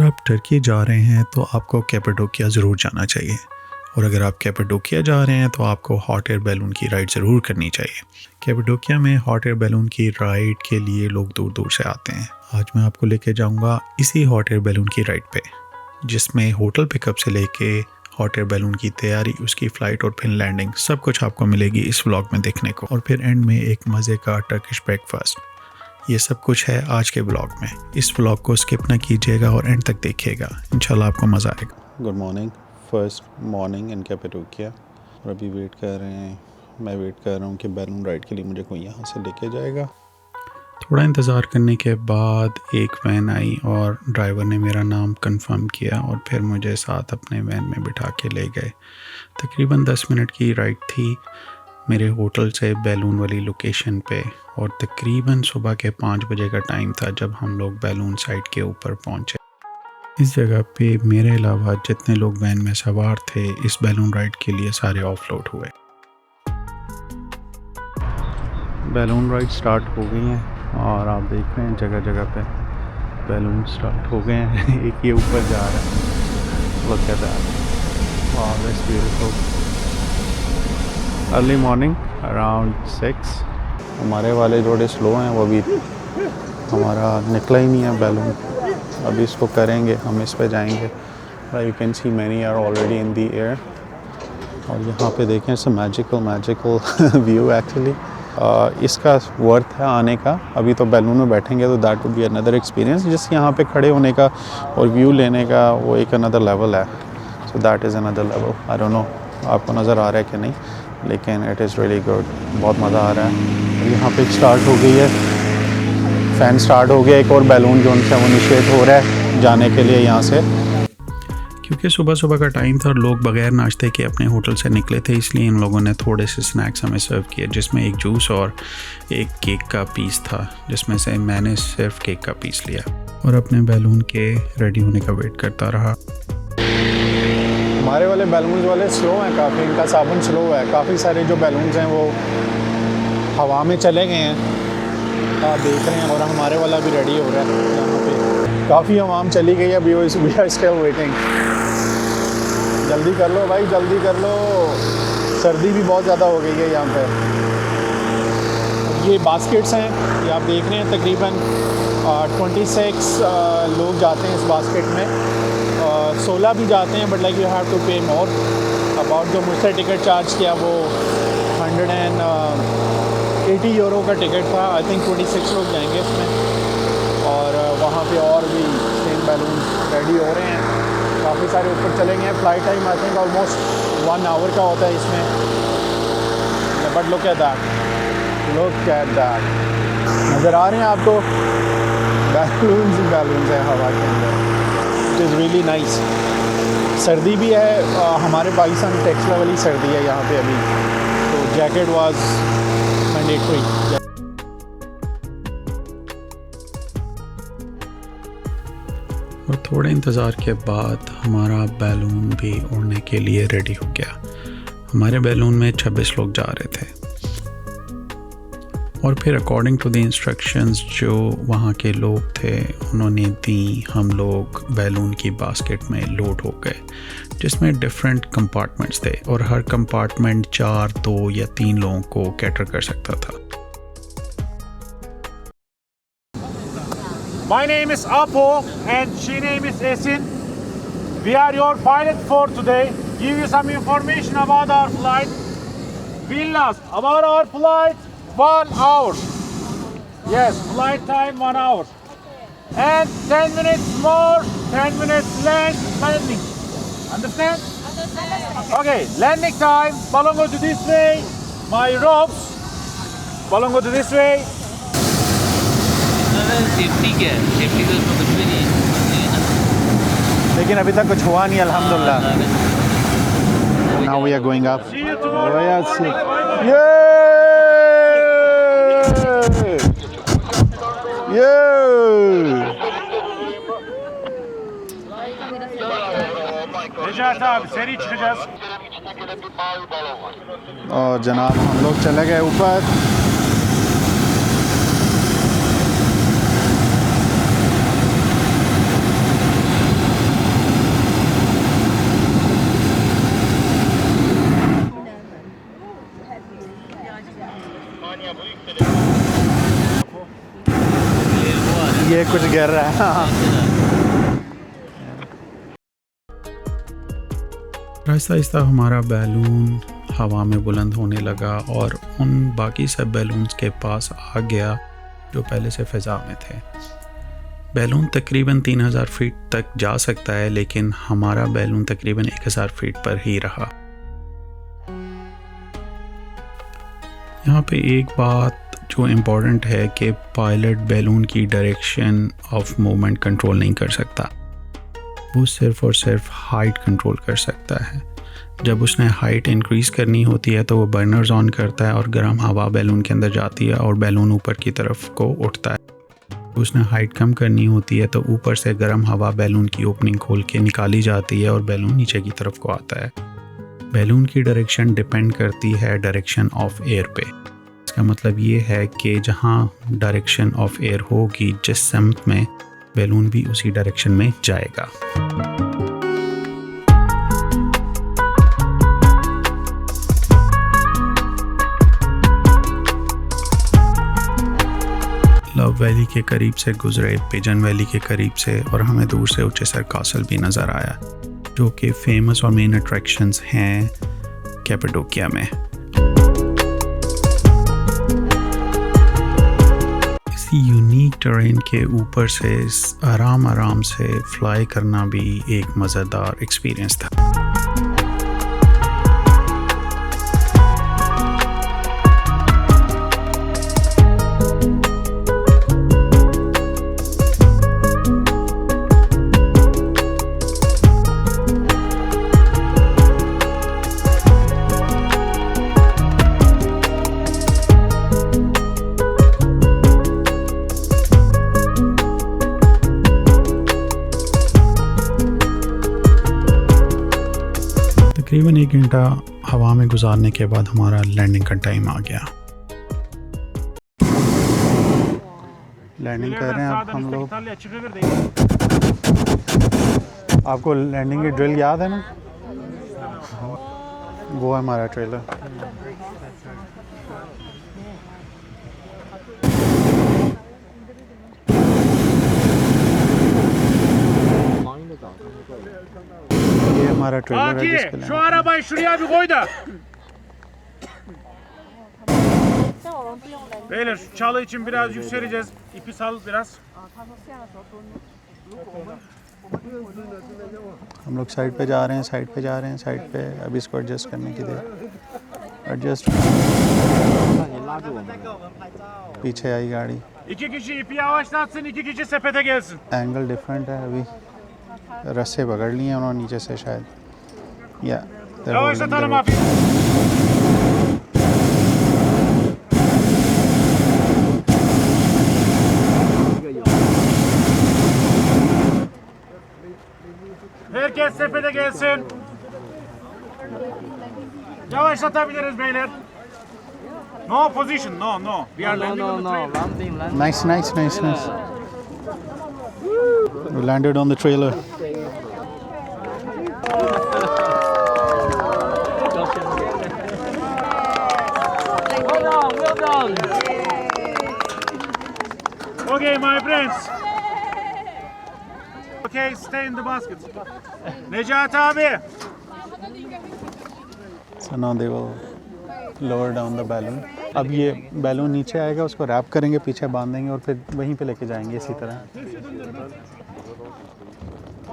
अगर आप टर्की जा रहे हैं तो आपको कैपाडोकिया ज़रूर जाना चाहिए, और अगर आप कैपाडोकिया जा रहे हैं तो आपको हॉट एयर बैलून की राइड ज़रूर करनी चाहिए। कैपाडोकिया में हॉट एयर बैलून की राइड के लिए लोग दूर दूर से आते हैं। आज मैं आपको लेके जाऊंगा इसी हॉट एयर बैलून की राइड पे, जिसमें होटल पिकअप से लेके हॉट एयर बैलून की तैयारी, उसकी फ़्लाइट और फिर लैंडिंग, सब कुछ आपको मिलेगी इस व्लॉग में देखने को। और फिर एंड में एक मज़े का टर्किश ब्रेकफास्ट। ये सब कुछ है आज के व्लॉग में। इस व्लॉग को स्किप ना कीजिएगा और एंड तक देखिएगा, इंशाल्लाह आपको मज़ा आएगा। गुड मॉर्निंग, फर्स्ट मॉर्निंग इन कैपाडोकिया। और अभी वेट कर रहे हैं, मैं वेट कर रहा हूँ कि बैलून राइड के लिए मुझे कोई यहाँ से लेके जाएगा। थोड़ा इंतज़ार करने के बाद एक वैन आई और ड्राइवर ने मेरा नाम कंफर्म किया और फिर मुझे साथ अपने वैन में बिठा के ले गए। तकरीबन 10 मिनट की राइड थी मेरे होटल से बैलून वाली लोकेशन पे, और तकरीबन सुबह के 5 बजे का टाइम था जब हम लोग बैलून साइड के ऊपर पहुंचे। इस जगह पे मेरे अलावा जितने लोग वैन में सवार थे इस बैलून राइड के लिए सारे ऑफलोड हुए। बैलून राइड स्टार्ट हो गई हैं और आप देख रहे हैं जगह जगह पे बैलून स्टार्ट हो गए हैं। एक ये ऊपर जा रहा है, look at that, wow that's beautiful। Early morning around 6। हमारे वाले थोड़े स्लो हैं, वो भी हमारा निकला ही नहीं है बैलून। अभी इसको करेंगे, हम इस पे जाएंगे। You can see many are already in the air. और यहाँ पे देखें, it's a magical view actually. इसका वर्थ है आने का। अभी तो बैलून में बैठेंगे तो that would be another experience. जिस यहाँ पे खड़े होने का और व्यू लेने का वो एक अनदर लेवल है। So that is another level. I don't know आपको नज़र आ रहा है कि नहीं, लेकिन इट इज़ रियली गुड, बहुत मज़ा आ रहा है। यहाँ पे स्टार्ट हो गई है, फ़ैन स्टार्ट हो गया। एक और बैलून जो उनसे वो इनिशिएट हो रहा है जाने के लिए यहाँ से। क्योंकि सुबह सुबह का टाइम था और लोग बगैर नाश्ते के अपने होटल से निकले थे, इसलिए इन लोगों ने थोड़े से स्नैक्स हमें सर्व किए, जिसमें एक जूस और एक केक का पीस था, जिसमें से मैंने सिर्फ केक का पीस लिया और अपने बैलून के रेडी होने का वेट करता रहा। हमारे वाले बैलून्स वाले स्लो हैं काफ़ी, इनका साबुन स्लो है। काफ़ी सारे जो बैलून्स हैं वो हवा में चले गए हैं, आप देख रहे हैं। और हमारे वाला भी रेडी हो रहा है। यहाँ पे काफ़ी हवाम चली गई है, अभी वी आर स्टिल वेटिंग। जल्दी कर लो भाई, जल्दी कर लो, सर्दी भी बहुत ज़्यादा हो गई है यहाँ पे। ये बास्केट्स हैं, ये आप देख रहे हैं। तकरीबन 26 लोग जाते हैं इस बास्केट में। 16 भी जाते हैं, but like you have to pay more about. जो मुझसे टिकट चार्ज किया वो 180 यूरो का टिकट था। आई थिंक 26 लोग जाएंगे इसमें। और वहाँ पे और भी सेम बैलून रेडी हो रहे हैं, काफ़ी सारे ऊपर चले गए हैं। Flight time I think almost 1 hour का होता है इसमें। But look at that, look at that, नज़र आ रहे हैं आपको? बैलून्स ही बैलून्स हैं हवा के अंदर। It is really nice. सर्दी भी है, हमारे पाकिस्तान में टेक्स लेवल ही सर्दी है यहाँ पे अभी, तो जैकेट वाज मैंडेटरी। और थोड़े इंतज़ार के बाद हमारा बैलून भी उड़ने के लिए रेडी हो गया। हमारे बैलून में 26 लोग जा रहे थे, और फिर अकॉर्डिंग टू द इंस्ट्रक्शंस जो वहाँ के लोग थे उन्होंने दी, हम लोग बैलून की बास्केट में लोड हो गए, जिसमें डिफरेंट कंपार्टमेंट्स थे और हर कंपार्टमेंट 4, 2 या 3 लोगों को कैटर कर सकता था। My name is Apo and she name is Esin. We are your pilot for today. Give you some information about our flight. We lost about our flight 1 hour. Yes, flight time 1 hour. And 10 minutes more, 10 minutes landing. Understand? Okay, landing time. Balloon go to this way. My ropes. Balloon go to this way. Safety क्या है? Safety का उसमें कुछ भी नहीं है, लेकिन अभी तक कुछ हुआ नहीं, अल्हम्दुलिल्लाह। Now we are going up. See you tomorrow. Yes. Yay! Yay! Necati abi seri çıkacağız. और जनाब हम लोग चले गए ऊपर। ये कुछ गिर रहा है। आहिस्ता आहिस्ता हमारा बैलून हवा में बुलंद होने लगा और उन बाकी सब बैलून्स के पास आ गया जो पहले से फ़िज़ा में थे। बैलून तकरीबन 3000 फीट तक जा सकता है, लेकिन हमारा बैलून तकरीबन 1000 फीट पर ही रहा। यहाँ पे एक बात जो इम्पोर्टेंट है कि पायलट बैलून की डायरेक्शन ऑफ मूवमेंट कंट्रोल नहीं कर सकता, वो सिर्फ़ और सिर्फ हाइट कंट्रोल कर सकता है। जब उसने हाइट इंक्रीज़ करनी होती है तो वो बर्नर्स ऑन करता है और गर्म हवा बैलून के अंदर जाती है और बैलून ऊपर की तरफ को उठता है। उसने हाइट कम करनी होती है तो ऊपर से गर्म हवा बैलून की ओपनिंग खोल के निकाली जाती है और बैलून नीचे की तरफ को आता है। बैलून की डायरेक्शन डिपेंड करती है डायरेक्शन ऑफ एयर पे। इसका मतलब ये है कि जहाँ डायरेक्शन ऑफ एयर होगी जिस समत में, बैलून भी उसी डायरेक्शन में जाएगा। लव वैली के करीब से गुजरे, पिजन वैली के करीब से, और हमें दूर से उच्चेसर कासल भी नज़र आया जो कि फेमस और मेन अट्रैक्शंस हैं कैपाडोकिया में। इसी यूनिक टेरेन के ऊपर से आराम आराम से फ्लाई करना भी एक मज़ेदार एक्सपीरियंस था। तकरीबन 1 घंटा हवा में गुजारने के बाद हमारा लैंडिंग का टाइम आ गया। लैंडिंग कर रहे हैं अब हम लोग। आपको लैंडिंग की ड्रिल याद है ना? वो है हमारा ट्रेलर। ये hamaरा ट्रेलर है जिसके लिए Şu arabayı şuraya bir koy da. Beyler şu çalı için biraz yükseleceğiz. İpi sal biraz. हम लोग साइड पे जा रहे हैं, साइड पे जा रहे हैं, साइड पे। अब इसको एडजस्ट करने की देर। एडजस्ट। पीछे आई गाड़ी। İki kişi ipi yavaşlatsın, 2 kişi sepete gelsin. Angle different है अभी। रस्से पकड़ लिए हैं उन्होंने नीचे से शायद, या Yavaşlatalım hafif. Herkes sepete gelsin. Yavaşlatabiliriz beyler. No position, no. We are landing on the trailer. Nice. We landed on the trailer. Well done. Okay, my friends. Okay, stay in the basket. Necati abi. So now they will lower down the balloon. अब ये balloon नीचे आएगा, उसको rap करेंगे, पीछे बांधेंगे और फिर वहीं पे लेके जाएंगे इसी तरह।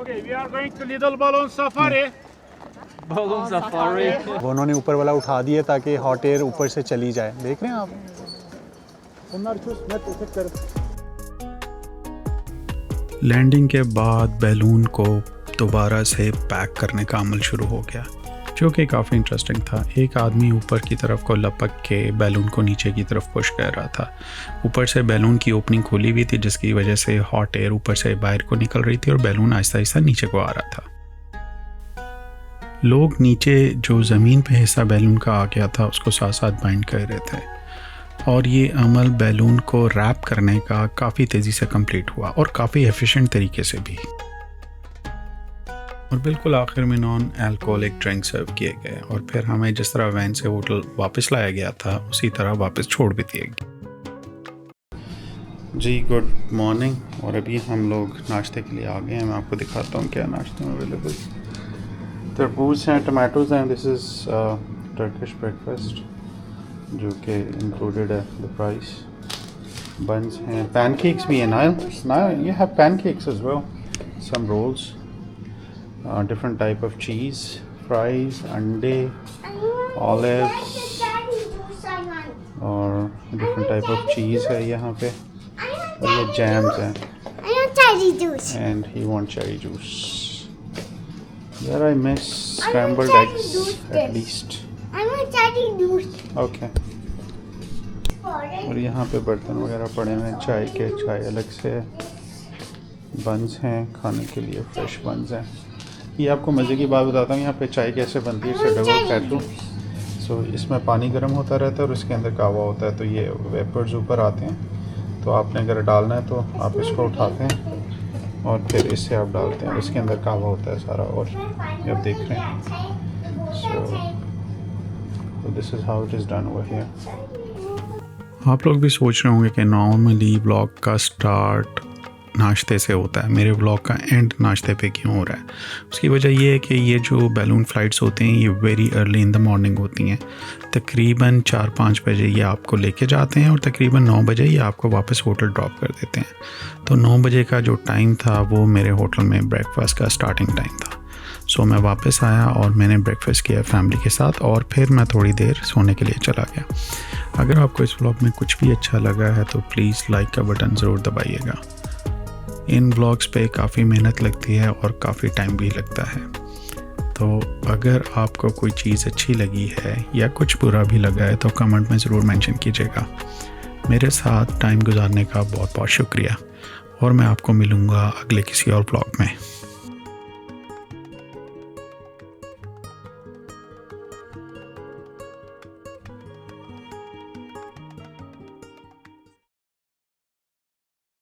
Okay, we are going to Little Balloon Safari. Balloon safari. वो उन्होंने ऊपर वाला उठा दिया ताकि हॉट एयर ऊपर से चली जाए। देख रहे हैं आप? लैंडिंग के बाद बैलून को दोबारा से पैक करने का अमल शुरू हो गया, जो कि काफ़ी इंटरेस्टिंग था। एक आदमी ऊपर की तरफ को लपक के बैलून को नीचे की तरफ पुश कर रहा था। ऊपर से बैलून की ओपनिंग खुली हुई थी, जिसकी वजह से हॉट एयर ऊपर से बाहर को निकल रही थी और बैलून आहिस्ता आहिस्ता नीचे को आ रहा था। लोग नीचे जो ज़मीन पे हिस्सा बैलून का आ गया था उसको साथ साथ बाइंड कर रहे थे और ये अमल बैलून को रैप करने का काफ़ी तेज़ी से कंप्लीट हुआ और काफ़ी एफिशिएंट तरीके से भी। और बिल्कुल आखिर में नॉन अल्कोहलिक ड्रिंक सर्व किए गए और फिर हमें जिस तरह वैन से होटल वापस लाया गया था उसी तरह वापस छोड़ भी दिए गए। जी गुड मॉर्निंग। और अभी हम लोग नाश्ते के लिए आ गए हैं। मैं आपको दिखाता हूँ क्या नाश्ते में अवेलेबल। तरबूज हैं, टमाटोज़ हैं। दिस इज़ टर्किश ब्रेकफास्ट जो कि इंक्लूडेड है द प्राइस। बन्स हैं, पैनकेक्स भी हैं। नाइल you have pancakes as well, some rolls, different type of cheese, fries, अंडे, ऑलिव्स और डिफरेंट टाइप ऑफ चीज़ है यहाँ पे। और ये जैम्स हैं। And he want cherry juice. यार I miss scrambled eggs at least. Okay. और यहाँ पे बर्तन वगैरह पड़े हुए हैं चाय के, चाय अलग से। बन्स हैं खाने के लिए, फ्रेश बन्स हैं। ये आपको मज़े की बात बताता हूँ, यहाँ पे चाय कैसे बनती है। It's double cattle. सो इसमें पानी गर्म होता रहता है और उसके अंदर कावा होता है, तो ये वेपर्स ऊपर आते हैं। तो आपने अगर डालना है तो आप इसको उठाते हैं और फिर इससे आप डालते हैं। इसके अंदर कावा होता है सारा, और ये आप देख रहे हैं। So this is how it is done over here. आप लोग भी सोच रहे होंगे कि नॉर्मली व्लॉग का स्टार्ट नाश्ते से होता है, मेरे व्लॉग का एंड नाश्ते पे क्यों हो रहा है। उसकी वजह ये है कि ये जो बैलून फ़्लाइट्स होते हैं ये very early in the morning होती हैं। तकरीबन 4-5 बजे ये आपको लेके जाते हैं और तकरीबन 9 बजे ये आपको वापस होटल ड्रॉप कर देते हैं। तो 9 बजे का जो टाइम था वो मेरे होटल में ब्रेकफास्ट का स्टार्टिंग टाइम था। सो मैं वापस आया और मैंने ब्रेकफास्ट किया फैमिली के साथ, और फिर मैं थोड़ी देर सोने के लिए चला गया। अगर आपको इस व्लॉग में कुछ भी अच्छा लगा है तो प्लीज़ लाइक का बटन ज़रूर दबाइएगा। इन व्लॉग्स पे काफ़ी मेहनत लगती है और काफ़ी टाइम भी लगता है। तो अगर आपको कोई चीज़ अच्छी लगी है या कुछ बुरा भी लगा है तो कमेंट में ज़रूर मेंशन कीजिएगा। मेरे साथ टाइम गुजारने का बहुत बहुत शुक्रिया, और मैं आपको मिलूँगा अगले किसी और व्लॉग में।